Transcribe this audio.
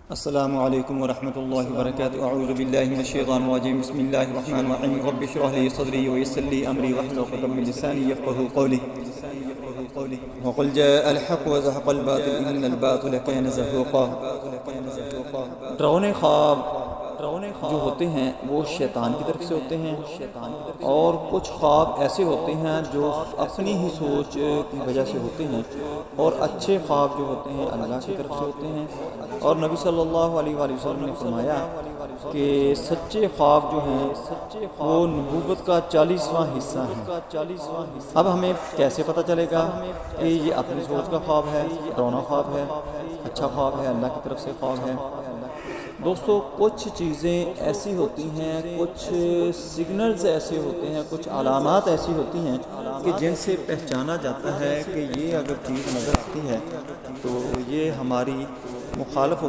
السلام علیکم ورحمۃ اللہ وبرکاتہ۔ اعوذ باللہ من الشیطان الرجیم، بسم اللہ الرحمن الرحیم۔ رب اشرح لي صدری ويسر لي امری واحلل عقدۃ من لسانی یفقهوا قولی۔ وقل جاء الحق وزهق الباطل ان الباطل كان زهوقا۔ ڈراؤنے خواب جو ہوتے ہیں وہ شیطان کی طرف سے ہوتے ہیں، اور کچھ خواب ایسے ہوتے ہیں جو اپنی ہی سوچ کی وجہ سے ہوتے ہیں، اور اچھے خواب جو ہوتے ہیں اللہ کی طرف سے ہوتے ہیں۔ اور نبی صلی اللہ علیہ وآلہ وسلم نے فرمایا کہ سچے خواب جو ہیں وہ نبوت کا 40واں حصہ ہیں۔ اب ہمیں کیسے پتہ چلے گا کہ یہ اپنی سوچ کا خواب ہے، ڈراؤنا خواب ہے، اچھا خواب ہے، اللہ کی طرف سے خواب ہے؟ دوستو، کچھ چیزیں ایسی ہوتی ہیں، کچھ سگنلز ایسے ہوتے ہیں، کچھ علامات ایسی ہوتی ہیں کہ جن سے پہچانا جاتا ہے کہ یہ اگر چیز نظر آتی ہے تو یہ ہماری مخالف ہو